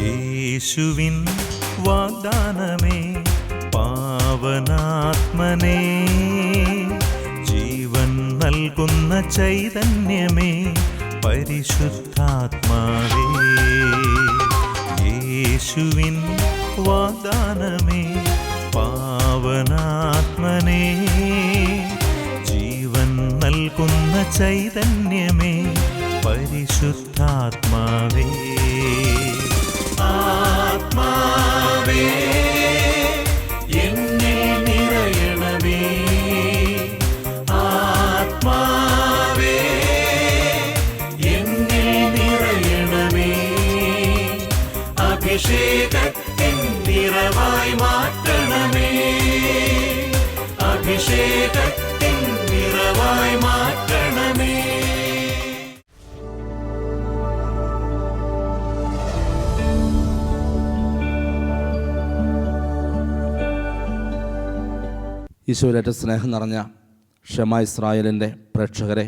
യേശുവിൻ വാഗ്ദാനമേ പാവനാത്മനേ, ജീവൻ നൽകുന്ന ചൈതന്യമേ പരിശുദ്ധാത്മാവേ. യേശുവിൻ വാഗ്ദാനമേ പാവനാത്മനേ, ജീവൻ നൽകുന്ന ചൈതന്യമേ പരിശുദ്ധാത്മാവേ. ആത്മാവേ എന്നിൽ നിറയണമേ, ആത്മാവേ എന്നിൽ നിറയണമേ, അഭിഷേകത്തിൻ നിറവായി മാറ്റണമേ, അഭിഷേകത്തിൻ നിറവായി മാറ്റണമേ. ഈശോയിലേറ്റ സ്നേഹം നിറഞ്ഞ ഷെമ ഇസ്രായേലിൻ്റെ പ്രേക്ഷകരെ,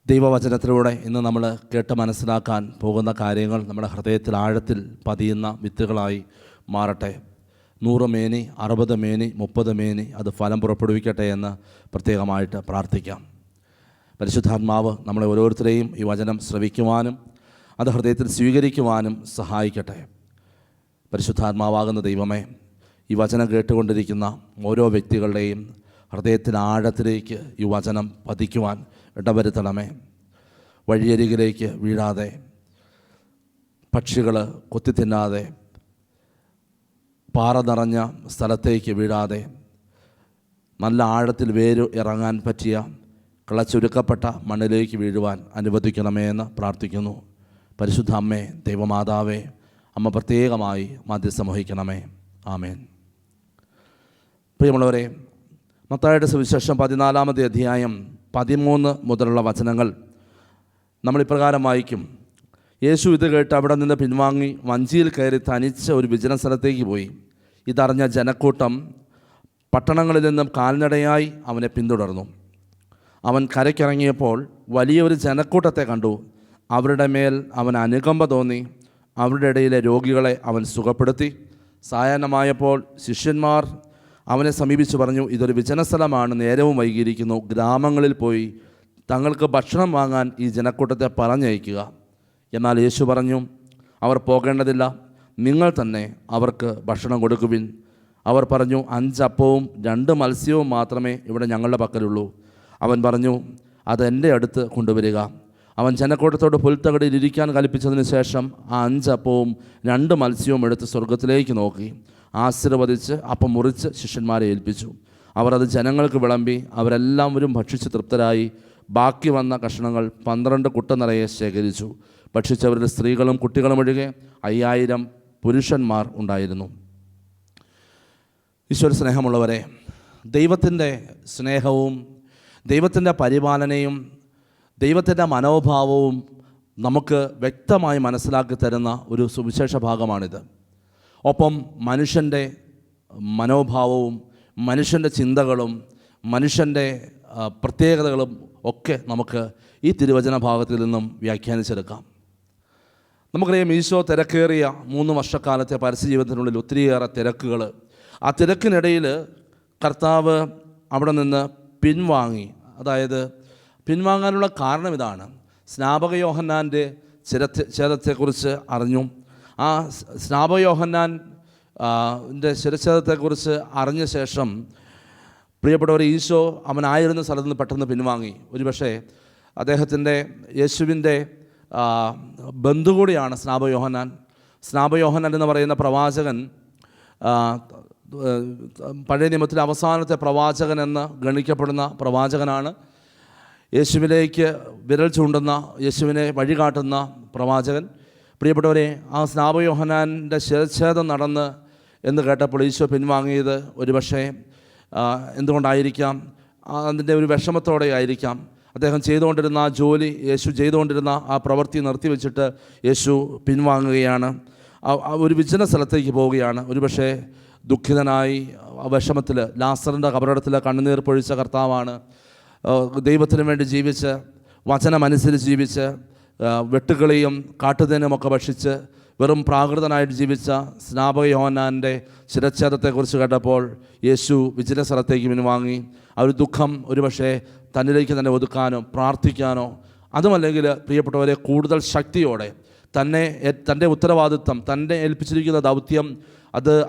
ദൈവവചനത്തിലൂടെ ഇന്ന് നമ്മൾ കേട്ട് മനസ്സിലാക്കാൻ പോകുന്ന കാര്യങ്ങൾ നമ്മുടെ ഹൃദയത്തിൽ ആഴത്തിൽ പതിയുന്ന വിത്തുകളായി മാറട്ടെ. 100 മേനി 60 മേനി 30 മേനി അത് ഫലം പുറപ്പെടുവിക്കട്ടെ എന്ന് പ്രത്യേകമായിട്ട് പ്രാർത്ഥിക്കാം. പരിശുദ്ധാത്മാവ് നമ്മളെ ഓരോരുത്തരെയും ഈ വചനം ശ്രവിക്കുവാനും അത് ഹൃദയത്തിൽ സ്വീകരിക്കുവാനും സഹായിക്കട്ടെ. പരിശുദ്ധാത്മാവാകുന്ന ദൈവമേ, ഈ വചനം കേട്ടുകൊണ്ടിരിക്കുന്ന ഓരോ വ്യക്തികളുടെയും ഹൃദയത്തിന് ആഴത്തിലേക്ക് ഈ വചനം പതിക്കുവാൻ ഇടവരുത്തണമേ. വഴിയരികിലേക്ക് വീഴാതെ, പക്ഷികൾ കൊത്തിത്തിന്നാതെ, പാറ നിറഞ്ഞ സ്ഥലത്തേക്ക് വീഴാതെ, നല്ല ആഴത്തിൽ വേര് ഇറങ്ങാൻ പറ്റിയ കിളച്ചുരുക്കപ്പെട്ട മണ്ണിലേക്ക് വീഴുവാൻ അനുവദിക്കണമേ എന്ന് പ്രാർത്ഥിക്കുന്നു. പരിശുദ്ധ അമ്മേ, ദൈവമാതാവേ, അമ്മ പ്രത്യേകമായി മധ്യസ്ഥം വഹിക്കണമേ. ആമേൻ. പ്രിയമുള്ളവരെ, മത്തായിയുടെ സുവിശേഷം 14-ാമത്തെ അധ്യായം 13 മുതലുള്ള വചനങ്ങൾ നമ്മളിപ്രകാരം വായിക്കും. യേശു ഇത് കേട്ട് അവിടെ നിന്ന് പിൻവാങ്ങി വഞ്ചിയിൽ കയറി തനിച്ച് ഒരു വിജന സ്ഥലത്തേക്ക് പോയി. ഇതറിഞ്ഞ ജനക്കൂട്ടം പട്ടണങ്ങളിൽ നിന്നും കാൽനടയായി അവനെ പിന്തുടർന്നു. അവൻ കരയ്ക്കിറങ്ങിയപ്പോൾ വലിയൊരു ജനക്കൂട്ടത്തെ കണ്ടു. അവരുടെ മേൽ അവൻ അനുകമ്പ തോന്നി. അവരുടെ ഇടയിലെ രോഗികളെ അവൻ സുഖപ്പെടുത്തി. സായാഹ്നമായപ്പോൾ ശിഷ്യന്മാർ അവനെ സമീപിച്ച് പറഞ്ഞു, ഇതൊരു വിജനസ്ഥലമാണ്, നേരവും വൈകിയിരിക്കുന്നു. ഗ്രാമങ്ങളിൽ പോയി തങ്ങൾക്ക് ഭക്ഷണം വാങ്ങാൻ ഈ ജനക്കൂട്ടത്തെ പറഞ്ഞയക്കുക. എന്നാൽ യേശു പറഞ്ഞു, അവർ പോകേണ്ടതില്ല, നിങ്ങൾ തന്നെ അവർക്ക് ഭക്ഷണം കൊടുക്കുവിൻ. അവർ പറഞ്ഞു, 5 അപ്പവും 2 മത്സ്യവും മാത്രമേ ഇവിടെ ഞങ്ങളുടെ പക്കലുള്ളൂ. അവൻ പറഞ്ഞു, അത് എൻ്റെ അടുത്ത് കൊണ്ടുവരിക. അവൻ ജനക്കൂട്ടത്തോട് പുൽത്തകടിയിൽ ഇരിക്കാൻ കൽപ്പിച്ചതിന് ശേഷം ആ 5 അപ്പവും 2 മത്സ്യവും എടുത്ത് സ്വർഗത്തിലേക്ക് നോക്കി ആശീർവദിച്ച് അപ്പം മുറിച്ച് ശിഷ്യന്മാരെ ഏൽപ്പിച്ചു. അവർ അത് ജനങ്ങൾക്ക് വിളമ്പി. അവരെല്ലാവരും ഭക്ഷിച്ച് തൃപ്തരായി. ബാക്കി വന്ന കഷണങ്ങൾ 12 കുട്ട നിറയെ ശേഖരിച്ചു. ഭക്ഷിച്ചവരിൽ സ്ത്രീകളും കുട്ടികളും ഒഴികെ 5000 പുരുഷന്മാർ ഉണ്ടായിരുന്നു. ഈശ്വര സ്നേഹമുള്ളവരെ, ദൈവത്തിൻ്റെ സ്നേഹവും ദൈവത്തിൻ്റെ പരിപാലനയും ദൈവത്തിൻ്റെ മനോഭാവവും നമുക്ക് വ്യക്തമായി മനസ്സിലാക്കി തരുന്ന ഒരു സുവിശേഷ ഭാഗമാണിത്. ഒപ്പം മനുഷ്യൻ്റെ മനോഭാവവും മനുഷ്യൻ്റെ ചിന്തകളും മനുഷ്യൻ്റെ പ്രത്യേകതകളും ഒക്കെ നമുക്ക് ഈ തിരുവചന ഭാഗത്തിൽ നിന്നും വ്യാഖ്യാനിച്ചെടുക്കാം. നമുക്കറിയാം, ഈശോ തിരക്കേറിയ 3 വർഷക്കാലത്തെ പരസ്യജീവിതത്തിനുള്ളിൽ ഒത്തിരിയേറെ തിരക്കുകൾ. ആ തിരക്കിനിടയിൽ കർത്താവ് അവിടെ നിന്ന് പിൻവാങ്ങി. അതായത് പിൻവാങ്ങാനുള്ള കാരണം ഇതാണ്. സ്നാപക യോഹന്നാൻ്റെ ശിരച്ഛേദത്തെക്കുറിച്ച് അറിഞ്ഞു. ആ സ്നാപക യോഹന്നാൻ്റെ ശിരച്ഛേദത്തെക്കുറിച്ച് അറിഞ്ഞ ശേഷം പ്രിയപ്പെട്ടവർ, ഈശോ അവനായിരുന്ന സ്ഥലത്ത് നിന്ന് പെട്ടെന്ന് പിൻവാങ്ങി. ഒരുപക്ഷെ യേശുവിൻ്റെ ബന്ധു കൂടിയാണ് സ്നാപക യോഹന്നാൻ. സ്നാപക യോഹന്നാൻ എന്ന് പറയുന്ന പ്രവാചകൻ പഴയ നിയമത്തിലെ അവസാനത്തെ പ്രവാചകൻ എന്ന് ഗണിക്കപ്പെടുന്ന പ്രവാചകനാണ്. യേശുവിലേക്ക് വിരൽ ചൂണ്ടുന്ന, യേശുവിനെ വഴികാട്ടുന്ന പ്രവാചകൻ. പ്രിയപ്പെട്ടവരെ, ആ സ്നാപക യോഹന്നാൻ്റെ ശിരച്ഛേദം നടന്ന് എന്ന് കേട്ടപ്പോൾ ഈശോ പിൻവാങ്ങിയത് ഒരുപക്ഷെ എന്തുകൊണ്ടായിരിക്കാം? അതിൻ്റെ ഒരു വിഷമത്തോടെ ആയിരിക്കാം. അദ്ദേഹം ചെയ്തുകൊണ്ടിരുന്ന ആ ജോലി, യേശു ചെയ്തുകൊണ്ടിരുന്ന ആ പ്രവൃത്തി നിർത്തിവെച്ചിട്ട് യേശു പിൻവാങ്ങുകയാണ്. ഒരു വിജന സ്ഥലത്തേക്ക് പോവുകയാണ്. ഒരുപക്ഷെ ദുഃഖിതനായി വിഷമത്തിൽ ലാസറിൻ്റെ കബറിടത്തിൽ കണ്ണുനീർ പൊഴിച്ച കർത്താവാണ്. ദൈവത്തിന് വേണ്ടി ജീവിച്ച്, വചനമനുസരിച്ച് ജീവിച്ച്, വെട്ടുകിളിയും കാട്ടുതേനുമൊക്കെ ഭക്ഷിച്ച് വെറും പ്രാകൃതനായിട്ട് ജീവിച്ച സ്നാപക യോഹന്നാൻ്റെ ശിരച്ഛേദത്തെക്കുറിച്ച് കേട്ടപ്പോൾ യേശു വിജന സ്ഥലത്തേക്ക് പിൻവാങ്ങി. ആ ഒരു ദുഃഖം ഒരുപക്ഷെ തന്നിലേക്ക് തന്നെ ഒതുക്കാനോ പ്രാർത്ഥിക്കാനോ, അതുമല്ലെങ്കിൽ പ്രിയപ്പെട്ടവരെ കൂടുതൽ ശക്തിയോടെ തൻ്റെ ഉത്തരവാദിത്വം, തന്നെ ഏൽപ്പിച്ചിരിക്കുന്ന ദൗത്യം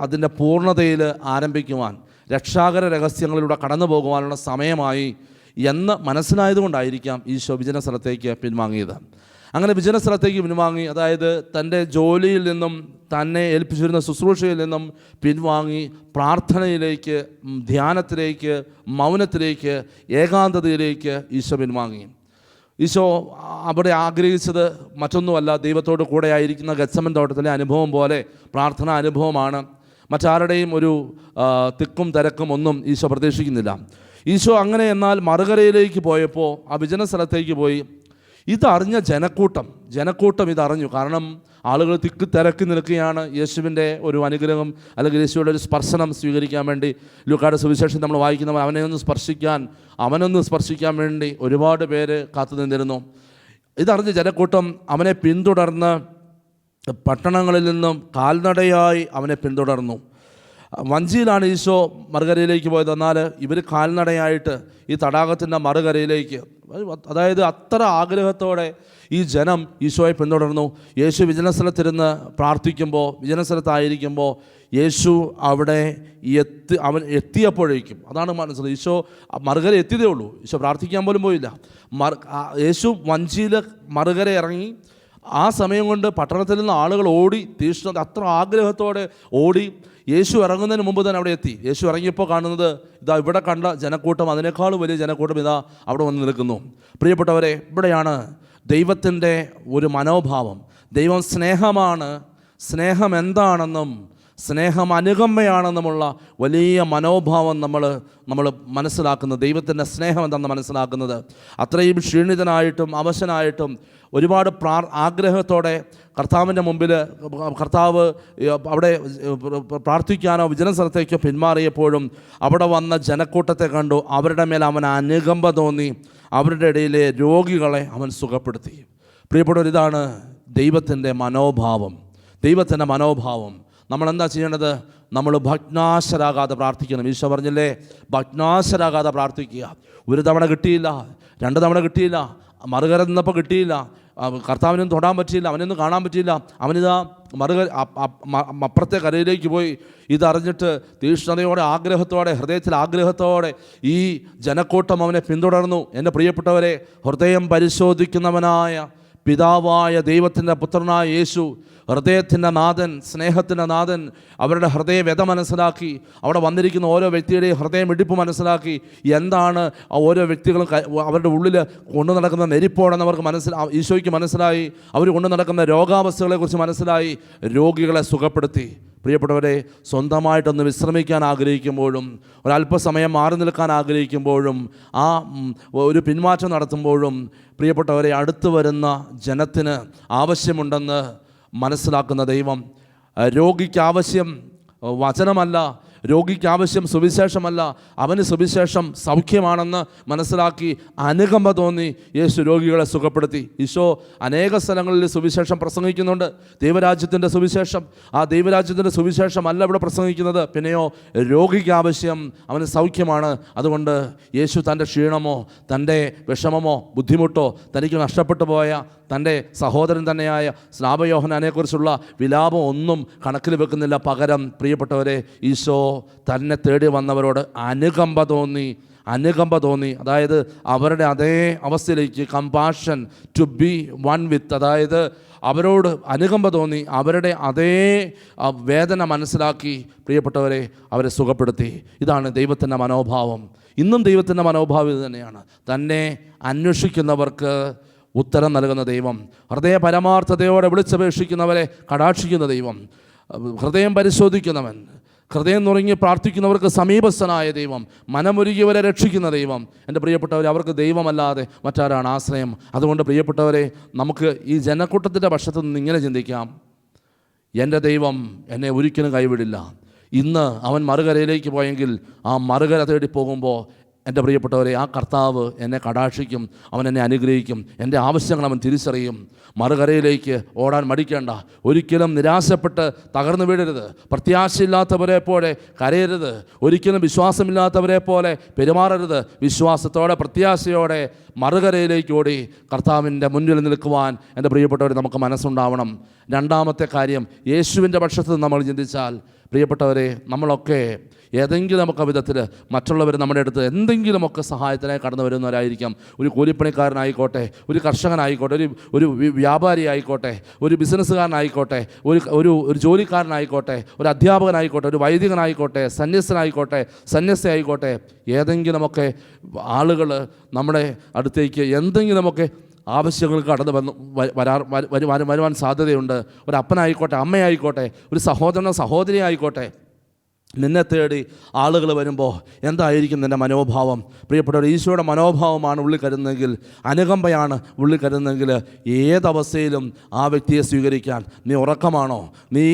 അതിൻ്റെ പൂർണ്ണതയിൽ ആരംഭിക്കുവാൻ, രക്ഷാകര രഹസ്യങ്ങളിലൂടെ കടന്നു പോകുവാനുള്ള സമയമായി എന്ന് മനസ്സിലായതുകൊണ്ടായിരിക്കാം ഈശോ വിജന സ്ഥലത്തേക്ക് പിൻവാങ്ങിയത്. അങ്ങനെ വിജന സ്ഥലത്തേക്ക് പിൻവാങ്ങി, അതായത് തൻ്റെ ജോലിയിൽ നിന്നും തന്നെ ഏൽപ്പിച്ചിരുന്ന ശുശ്രൂഷയിൽ നിന്നും പിൻവാങ്ങി പ്രാർത്ഥനയിലേക്ക്, ധ്യാനത്തിലേക്ക്, മൗനത്തിലേക്ക്, ഏകാന്തതയിലേക്ക് ഈശോ പിൻവാങ്ങി. ഈശോ അവിടെ ആഗ്രഹിച്ചത് മറ്റൊന്നുമല്ല, ദൈവത്തോട് കൂടെ ആയിരിക്കുന്ന ഗെത്സമൻ തോട്ടത്തിലെ അനുഭവം പോലെ പ്രാർത്ഥനാ അനുഭവമാണ്. മറ്റാരുടെയും ഒരു തിക്കും തിരക്കും ഒന്നും ഈശോ പ്രതീക്ഷിക്കുന്നില്ല. ഈശോ അങ്ങനെ എന്നാൽ മറുകരയിലേക്ക് പോയപ്പോൾ, ആ വിജന സ്ഥലത്തേക്ക് പോയി, ഇതറിഞ്ഞ ജനക്കൂട്ടം ഇതറിഞ്ഞു. കാരണം ആളുകൾ തിക്ക് തിരക്കി നിൽക്കുകയാണ് യേശുവിൻ്റെ ഒരു അനുഗ്രഹം അല്ലെങ്കിൽ യേശുവിൻ്റെ ഒരു സ്പർശനം സ്വീകരിക്കാൻ വേണ്ടി. ലൂക്കായുടെ സുവിശേഷം നമ്മൾ വായിക്കുന്നവർ അവനൊന്ന് സ്പർശിക്കാൻ വേണ്ടി ഒരുപാട് പേര് കാത്തു നിന്നിരുന്നു. ഇതറിഞ്ഞ് ജനക്കൂട്ടം അവനെ പിന്തുടർന്ന് പട്ടണങ്ങളിൽ നിന്നും കാൽനടയായി അവനെ പിന്തുടർന്നു. വഞ്ചിയിലാണ് ഈശോ മറുകരയിലേക്ക് പോയത്. എന്നാൽ ഇവർ കാൽനടയായിട്ട് ഈ തടാകത്തിൻ്റെ മറുകരയിലേക്ക്, അതായത് അത്ര ആഗ്രഹത്തോടെ ഈ ജനം ഈശോയെ പിന്തുടർന്നു. യേശു വിജനസ്ഥലത്തിരുന്ന് പ്രാർത്ഥിക്കുമ്പോൾ, വിജനസ്ഥലത്തായിരിക്കുമ്പോൾ യേശു അവിടെ എത്തിയപ്പോഴേക്കും, അതാണ് മനസ്സിലായി, ഈശോ മറുകര എത്തിയതേ ഉള്ളൂ. ഈശോ പ്രാർത്ഥിക്കാൻ പോലും പോയില്ല. യേശു വഞ്ചിയിൽ മറുകര ഇറങ്ങി. ആ സമയം കൊണ്ട് പട്ടണത്തിൽ നിന്ന് ആളുകൾ ഓടി, അത്ര ആഗ്രഹത്തോടെ ഓടി. യേശു ഇറങ്ങുന്നതിന് മുമ്പ് തന്നെ അവിടെ എത്തി. യേശു ഇറങ്ങിയപ്പോൾ കാണുന്നത് ഇവിടെ കണ്ട ജനക്കൂട്ടം, അതിനേക്കാൾ വലിയ ജനക്കൂട്ടം അവിടെ വന്ന് നിൽക്കുന്നു. പ്രിയപ്പെട്ടവരെ, ഇവിടെയാണ് ദൈവത്തിൻ്റെ ഒരു മനോഭാവം. ദൈവം സ്നേഹമാണ്, സ്നേഹം എന്താണെന്നും സ്നേഹം അനുകമ്പയാണെന്നുമുള്ള വലിയ മനോഭാവം നമ്മൾ മനസ്സിലാക്കുന്നത്, ദൈവത്തിൻ്റെ സ്നേഹം എന്താണെന്ന് മനസ്സിലാക്കുന്നത്. അത്രയും ക്ഷീണിതനായിട്ടും അവശനായിട്ടും ഒരുപാട് ആഗ്രഹത്തോടെ കർത്താവിൻ്റെ മുമ്പിൽ കർത്താവ് അവിടെ പ്രാർത്ഥിക്കാനോ വിജന സ്ഥലത്തേക്കോ പിന്മാറിയപ്പോഴും അവിടെ വന്ന ജനക്കൂട്ടത്തെ കണ്ടു. അവരുടെ മേൽ അവൻ അനുകമ്പ തോന്നി. അവരുടെ ഇടയിലെ രോഗികളെ അവൻ സുഖപ്പെടുത്തി. പ്രിയപ്പെട്ടവർ, ഇതാണ് ദൈവത്തിൻ്റെ മനോഭാവം. നമ്മളെന്താ ചെയ്യേണ്ടത്? നമ്മൾ ഭഗ്നാശരാകാതെ പ്രാർത്ഥിക്കണം. ഈശോ പറഞ്ഞില്ലേ, ഭഗ്നാശരാകാതെ പ്രാർത്ഥിക്കുക. ഒരു തവണ കിട്ടിയില്ല, 2 തവണ കിട്ടിയില്ല, മറുകര നിന്നപ്പോൾ കിട്ടിയില്ല, കർത്താവിനൊന്നും തൊടാൻ പറ്റിയില്ല, അവനൊന്നും കാണാൻ പറ്റിയില്ല. അവനിതാ അപ്പുറത്തെ കരയിലേക്ക് പോയി. ഇതറിഞ്ഞിട്ട് തീഷ്ണതയോടെ, ആഗ്രഹത്തോടെ, ഹൃദയത്തിൽ ആഗ്രഹത്തോടെ ഈ ജനക്കൂട്ടം അവനെ പിന്തുടർന്നു. എൻ്റെ പ്രിയപ്പെട്ടവരെ, ഹൃദയം പരിശോധിക്കുന്നവനായ പിതാവായ ദൈവത്തിൻ്റെ പുത്രനായ യേശു, ഹൃദയത്തിൻ്റെ നാഥൻ, സ്നേഹത്തിൻ്റെ നാഥൻ, അവരുടെ ഹൃദയവ്യത മനസ്സിലാക്കി, അവിടെ വന്നിരിക്കുന്ന ഓരോ വ്യക്തിയുടെയും ഹൃദയമിടിപ്പ് മനസ്സിലാക്കി, എന്താണ് ഓരോ വ്യക്തികളും അവരുടെ ഉള്ളിൽ കൊണ്ടു നടക്കുന്ന നെരിപ്പോടെന്ന് അവർക്ക് ഈശോയ്ക്ക് മനസ്സിലായി. അവർ കൊണ്ടു നടക്കുന്ന രോഗാവസ്ഥകളെക്കുറിച്ച് മനസ്സിലായി. രോഗികളെ സുഖപ്പെടുത്തി. പ്രിയപ്പെട്ടവരെ, സ്വന്തമായിട്ടൊന്ന് വിശ്രമിക്കാൻ ആഗ്രഹിക്കുമ്പോഴും, ഒരല്പസമയം മാറി നിൽക്കാൻ ആഗ്രഹിക്കുമ്പോഴും, ആ ഒരു പിന്മാറ്റം നടത്തുമ്പോഴും, പ്രിയപ്പെട്ടവരെ, അടുത്തു വരുന്ന ജനത്തിന് ആവശ്യമുണ്ടെന്ന് മനസ്സിലാക്കുന്ന ദൈവം, രോഗിക്ക് ആവശ്യം വചനമല്ല, രോഗിക്ക് ആവശ്യം സുവിശേഷമല്ല, അവന് സുവിശേഷം സൗഖ്യമാണെന്ന് മനസ്സിലാക്കി അനുകമ്പ തോന്നി യേശു രോഗികളെ സുഖപ്പെടുത്തി. ഈശോ അനേക സ്ഥലങ്ങളിൽ സുവിശേഷം പ്രസംഗിക്കുന്നുണ്ട്, ദൈവരാജ്യത്തിൻ്റെ സുവിശേഷം. ആ ദൈവരാജ്യത്തിൻ്റെ സുവിശേഷം അല്ല ഇവിടെ പ്രസംഗിക്കുന്നത്, പിന്നെയോ രോഗിക്ക് ആവശ്യം അവന് സൗഖ്യമാണ്. അതുകൊണ്ട് യേശു തൻ്റെ ക്ഷീണമോ, തൻ്റെ വിഷമമോ, ബുദ്ധിമുട്ടോ, തനിക്ക് നഷ്ടപ്പെട്ടു പോയ തൻ്റെ സഹോദരൻ തന്നെയായ സ്നാപക യോഹന്നാനെക്കുറിച്ചുള്ള വിലാപം ഒന്നും കണക്കിൽ വെക്കുന്നില്ല. പകരം പ്രിയപ്പെട്ടവരെ, ഈശോ തന്നെ തേടി വന്നവരോട് അനുകമ്പ തോന്നി. അതായത് അവരുടെ അതേ അവസ്ഥയിലേക്ക്, compassion, to be one with, അതായത് അവരോട് അനുകമ്പ തോന്നി, അവരുടെ അതേ വേദന മനസ്സിലാക്കി പ്രിയപ്പെട്ടവരെ അവരെ സുഖപ്പെടുത്തി. ഇതാണ് ദൈവത്തിൻ്റെ മനോഭാവം. ഇന്നും ദൈവത്തിൻ്റെ മനോഭാവം ഇത് തന്നെയാണ്. തന്നെ അന്വേഷിക്കുന്നവർക്ക് ഉത്തരം നൽകുന്ന ദൈവം, ഹൃദയ പരമാർത്ഥതയോടെ വിളിച്ചപേക്ഷിക്കുന്നവരെ കടാക്ഷിക്കുന്ന ദൈവം, ഹൃദയം പരിശോധിക്കുന്നവൻ, ഹൃദയം നുറങ്ങി പ്രാർത്ഥിക്കുന്നവർക്ക് സമീപസ്ഥനായ ദൈവം, മനമൊരുകിയവരെ രക്ഷിക്കുന്ന ദൈവം. എൻ്റെ പ്രിയപ്പെട്ടവരെ, അവർക്ക് ദൈവമല്ലാതെ മറ്റാരാണ് ആശ്രയം? അതുകൊണ്ട് പ്രിയപ്പെട്ടവരെ, നമുക്ക് ഈ ജനക്കൂട്ടത്തിൻ്റെ പക്ഷത്തു നിന്ന് ഇങ്ങനെ ചിന്തിക്കാം: എൻ്റെ ദൈവം എന്നെ ഒരിക്കലും കൈവിടില്ല. ഇന്ന് അവൻ മറുകരയിലേക്ക് പോയെങ്കിൽ ആ മറുകര തേടി പോകുമ്പോൾ എൻ്റെ പ്രിയപ്പെട്ടവരെ, ആ കർത്താവ് എന്നെ കടാക്ഷിക്കും, അവൻ എന്നെ അനുഗ്രഹിക്കും, എൻ്റെ ആവശ്യങ്ങൾ അവൻ തിരിച്ചറിയും. മറുകരയിലേക്ക് ഓടാൻ മടിക്കേണ്ട. ഒരിക്കലും നിരാശപ്പെട്ട് തകർന്നു വീഴരുത്. പ്രത്യാശയില്ലാത്തവരെ പോലെ കരയരുത്. ഒരിക്കലും വിശ്വാസമില്ലാത്തവരെ പോലെ പെരുമാറരുത്. വിശ്വാസത്തോടെ, പ്രത്യാശയോടെ മറുകരയിലേക്ക് ഓടി കർത്താവിൻ്റെ മുന്നിൽ നിൽക്കുവാൻ എൻ്റെ പ്രിയപ്പെട്ടവർ നമുക്ക് മനസ്സുണ്ടാവണം. രണ്ടാമത്തെ കാര്യം, യേശുവിൻ്റെ പക്ഷത്ത് നമ്മൾ ചിന്തിച്ചാൽ പ്രിയപ്പെട്ടവരെ, നമ്മളൊക്കെ ഏതെങ്കിലുമൊക്കെ വിധത്തിൽ മറ്റുള്ളവർ നമ്മുടെ അടുത്ത് എന്തെങ്കിലുമൊക്കെ സഹായത്തിനായി കടന്നു വരുന്നവരായിരിക്കാം. ഒരു കൂലിപ്പണിക്കാരനായിക്കോട്ടെ, ഒരു കർഷകനായിക്കോട്ടെ, ഒരു വ്യാപാരി ആയിക്കോട്ടെ, ഒരു ബിസിനസ്സുകാരനായിക്കോട്ടെ, ഒരു ജോലിക്കാരനായിക്കോട്ടെ, ഒരു അധ്യാപകനായിക്കോട്ടെ, ഒരു വൈദികനായിക്കോട്ടെ, സന്യസ്തനായിക്കോട്ടെ, സന്യസ്തയായിക്കോട്ടെ, ഏതെങ്കിലുമൊക്കെ ആളുകൾ നമ്മുടെ അടുത്തേക്ക് എന്തെങ്കിലുമൊക്കെ ആവശ്യങ്ങൾക്ക് കടന്നു വരുവാൻ സാധ്യതയുണ്ട്. ഒരു അപ്പനായിക്കോട്ടെ, അമ്മയായിക്കോട്ടെ, ഒരു സഹോദരനോ സഹോദരി ആയിക്കോട്ടെ, നിന്നെ തേടി ആളുകൾ വരുമ്പോൾ എന്തായിരിക്കും നിൻ്റെ മനോഭാവം? പ്രിയപ്പെട്ടവർ, ഈശോയുടെ മനോഭാവമാണ് ഉള്ളിൽ കരുതുന്നതെങ്കിൽ, അനുകമ്പയാണ് ഉള്ളിൽ കരുതുന്നതെങ്കിൽ, ഏതവസ്ഥയിലും ആ വ്യക്തിയെ സ്വീകരിക്കാൻ. നീ ഉറക്കമാണോ, നീ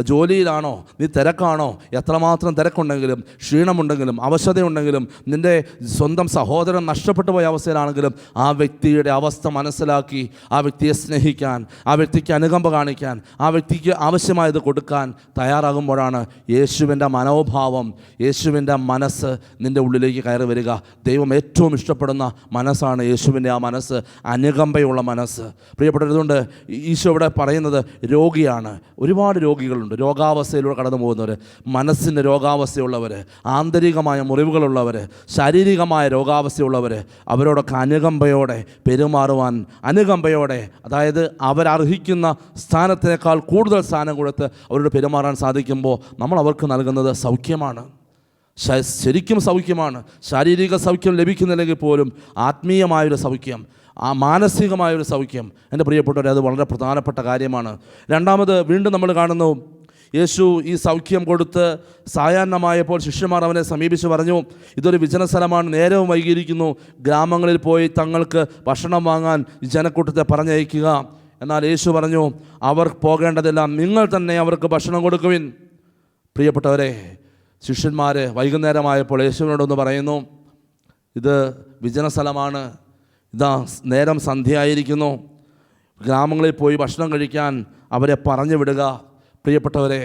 ജോലിയിലാണോ, നീ തിരക്കാണോ, എത്രമാത്രം തിരക്കുണ്ടെങ്കിലും, ക്ഷീണമുണ്ടെങ്കിലും, അവശതയുണ്ടെങ്കിലും, നിൻ്റെ സ്വന്തം സഹോദരൻ നഷ്ടപ്പെട്ടു പോയ അവസ്ഥയിലാണെങ്കിലും, ആ വ്യക്തിയുടെ അവസ്ഥ മനസ്സിലാക്കി ആ വ്യക്തിയെ സ്നേഹിക്കാൻ, ആ വ്യക്തിക്ക് അനുകമ്പ കാണിക്കാൻ, ആ വ്യക്തിക്ക് ആവശ്യമായത് കൊടുക്കാൻ തയ്യാറാകുമ്പോഴാണ് യേശുവിൻ്റെ മനോഭാവം, യേശുവിൻ്റെ മനസ്സ് നിൻ്റെ ഉള്ളിലേക്ക് കയറി വരിക. ദൈവം ഏറ്റവും ഇഷ്ടപ്പെടുന്ന മനസ്സാണ് യേശുവിൻ്റെ ആ മനസ്സ്, അനുകമ്പയുള്ള മനസ്സ്. പ്രിയപ്പെട്ടതുകൊണ്ട് ഈശോ ഇവിടെ പറയുന്നത് രോഗിയാണ്. ഒരുപാട് രോഗികളുണ്ട്, രോഗാവസ്ഥയിലൂടെ കടന്നു പോകുന്നവർ, മനസ്സിൻ്റെ രോഗാവസ്ഥയുള്ളവർ, ആന്തരികമായ മുറിവുകളുള്ളവർ, ശാരീരികമായ രോഗാവസ്ഥയുള്ളവർ, അവരോടൊക്കെ അനുകമ്പയോടെ പെരുമാറുവാൻ, അനുകമ്പയോടെ, അതായത് അവരർഹിക്കുന്ന സ്ഥാനത്തിനേക്കാൾ കൂടുതൽ സ്ഥാനം കൊടുത്ത് അവരോട് പെരുമാറാൻ സാധിക്കുമ്പോൾ നമ്മൾ അവർക്ക് നൽകുന്നത് സൗഖ്യമാണ്. ശരിക്കും സൗഖ്യമാണ്. ശാരീരിക സൗഖ്യം ലഭിക്കുന്നില്ലെങ്കിൽ പോലും ആത്മീയമായൊരു സൗഖ്യം, ആ മാനസികമായൊരു സൗഖ്യം, എൻ്റെ പ്രിയപ്പെട്ടവരെ, അത് വളരെ പ്രധാനപ്പെട്ട കാര്യമാണ്. രണ്ടാമത്, വീണ്ടും നമ്മൾ കാണുന്നു, യേശു ഈ സൗഖ്യം കൊടുത്ത് സായാഹ്നമായപ്പോൾ ശിഷ്യന്മാർ അവനെ സമീപിച്ച് പറഞ്ഞു, ഇതൊരു വിജന സ്ഥലമാണ്, നേരവും വൈകിയിരിക്കുന്നു, ഗ്രാമങ്ങളിൽ പോയി തങ്ങൾക്ക് ഭക്ഷണം വാങ്ങാൻ ജനക്കൂട്ടത്തെ പറഞ്ഞയക്കുക. എന്നാൽ യേശു പറഞ്ഞു, അവർ പോകേണ്ടതില്ല, നിങ്ങൾ തന്നെ അവർക്ക് ഭക്ഷണം കൊടുക്കുവിൻ. പ്രിയപ്പെട്ടവരെ, ശിഷ്യന്മാർ വൈകുന്നേരമായപ്പോൾ യേശുവിനോടൊന്ന് പറയുന്നു, ഇത് വിജന സ്ഥലമാണ്, ഇതാ നേരം സന്ധ്യയായിരിക്കുന്നു, ഗ്രാമങ്ങളിൽ പോയി ഭക്ഷണം കഴിക്കാൻ അവരെ പറഞ്ഞു വിടുക. പ്രിയപ്പെട്ടവരെ,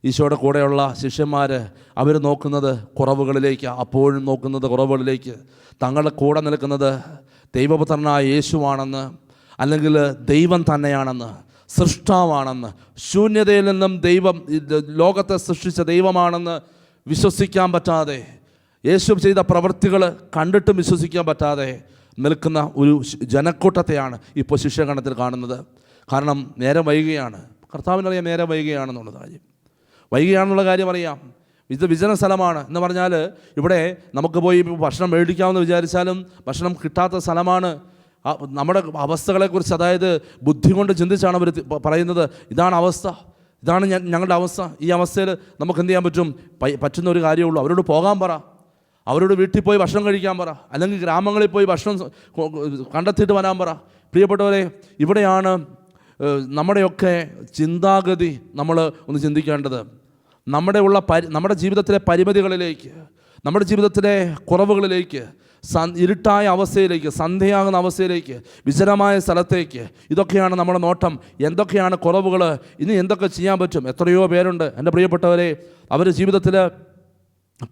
ഈശോയുടെ കൂടെയുള്ള ശിഷ്യന്മാർ അവർ നോക്കുന്നത് കുറവുകളിലേക്ക്, അപ്പോഴും നോക്കുന്നത് കുറവുകളിലേക്ക്. തങ്ങളുടെ കൂടെ നിൽക്കുന്നത് ദൈവപുത്രനായ യേശുവാണെന്ന്, അല്ലെങ്കിൽ ദൈവം തന്നെയാണെന്ന്, സൃഷ്ടാവാണെന്ന്, ശൂന്യതയിൽ നിന്നും ദൈവം ലോകത്തെ സൃഷ്ടിച്ച ദൈവമാണെന്ന് വിശ്വസിക്കാൻ പറ്റാതെ, യേശു ചെയ്ത പ്രവൃത്തികൾ കണ്ടിട്ടും വിശ്വസിക്കാൻ പറ്റാതെ നിൽക്കുന്ന ഒരു ജനക്കൂട്ടത്തെയാണ് ഇപ്പോൾ ശിഷ്യഗണത്തിൽ കാണുന്നത്. കാരണം നേരം വൈകുകയാണ്. കർത്താവിനറിയാം നേരം വൈകുകയാണെന്നുള്ള കാര്യം, വൈകുകയാണെന്നുള്ള കാര്യം അറിയാം. ഇത് വിജന സ്ഥലമാണ് എന്ന് പറഞ്ഞാൽ ഇവിടെ നമുക്ക് പോയി ഭക്ഷണം മേടിക്കാമെന്ന് വിചാരിച്ചാലും ഭക്ഷണം കിട്ടാത്ത സ്ഥലമാണ്. നമ്മുടെ അവസ്ഥകളെക്കുറിച്ച്, അതായത് ബുദ്ധി കൊണ്ട് ചിന്തിച്ചാണ് അവർ പറയുന്നത്, ഇതാണ് അവസ്ഥ, ഇതാണ് ഞങ്ങളുടെ അവസ്ഥ. ഈ അവസ്ഥയിൽ നമുക്ക് എന്ത് ചെയ്യാൻ പറ്റും? പറ്റുന്ന ഒരു കാര്യമുള്ളൂ, അവരോട് പോകാൻ പറ, അവരോട് വീട്ടിൽ പോയി ഭക്ഷണം കഴിക്കാൻ പറ, അല്ലെങ്കിൽ ഗ്രാമങ്ങളിൽ പോയി ഭക്ഷണം കണ്ടെത്തിയിട്ട് വരാൻ പറ. പ്രിയപ്പെട്ടവരെ, ഇവിടെയാണ് നമ്മുടെയൊക്കെ ചിന്താഗതി നമ്മൾ ഒന്ന് ചിന്തിക്കേണ്ടത്. നമ്മുടെ ജീവിതത്തിലെ പരിമിതികളിലേക്ക്, നമ്മുടെ ജീവിതത്തിലെ കുറവുകളിലേക്ക്, ഇരുട്ടായ അവസ്ഥയിലേക്ക്, സന്ധ്യയാകുന്ന അവസ്ഥയിലേക്ക്, വിജനമായ സ്ഥലത്തേക്ക്, ഇതൊക്കെയാണ് നമ്മുടെ നോട്ടം. എന്തൊക്കെയാണ് കുറവുകൾ, ഇനി എന്തൊക്കെ ചെയ്യാൻ പറ്റും? എത്രയോ പേരുണ്ട് എൻ്റെ പ്രിയപ്പെട്ടവരെ, അവർ ജീവിതത്തിൽ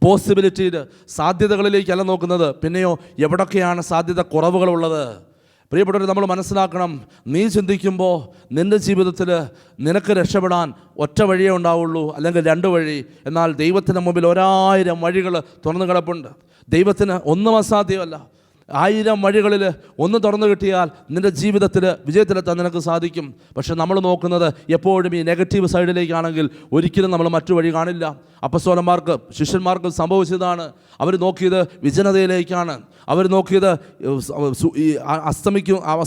പോസിബിലിറ്റിയിൽ, സാധ്യതകളിലേക്കല്ല നോക്കുന്നത്, പിന്നെയോ എവിടൊക്കെയാണ് സാധ്യത കുറവുകളുള്ളത്. പ്രിയപ്പെട്ടവർ, നമ്മൾ മനസ്സിലാക്കണം, നീ ചിന്തിക്കുമ്പോൾ നിൻ്റെ ജീവിതത്തിൽ നിനക്ക് രക്ഷപ്പെടാൻ ഒറ്റ വഴിയേ ഉണ്ടാവുള്ളൂ, അല്ലെങ്കിൽ രണ്ട് വഴി. എന്നാൽ ദൈവത്തിന് മുമ്പിൽ 1000 വഴികൾ തുറന്നു കിടപ്പുണ്ട്. ദൈവത്തിന് ഒന്നും അസാധ്യമല്ല. 1000 വഴികളിൽ ഒന്ന് തുറന്നു കിട്ടിയാൽ നിൻ്റെ ജീവിതത്തിൽ വിജയത്തിലെത്താൻ നിനക്ക് സാധിക്കും. പക്ഷെ നമ്മൾ നോക്കുന്നത് എപ്പോഴും ഈ നെഗറ്റീവ് സൈഡിലേക്കാണെങ്കിൽ ഒരിക്കലും നമ്മൾ മറ്റു വഴി കാണില്ല. അപ്പസ്തോലന്മാർക്ക് ശിഷ്യന്മാർക്ക് സംഭവിച്ചതാണ്. അവർ നോക്കിയത് വിജനതയിലേക്കാണ്. അവർ നോക്കിയത് ഈ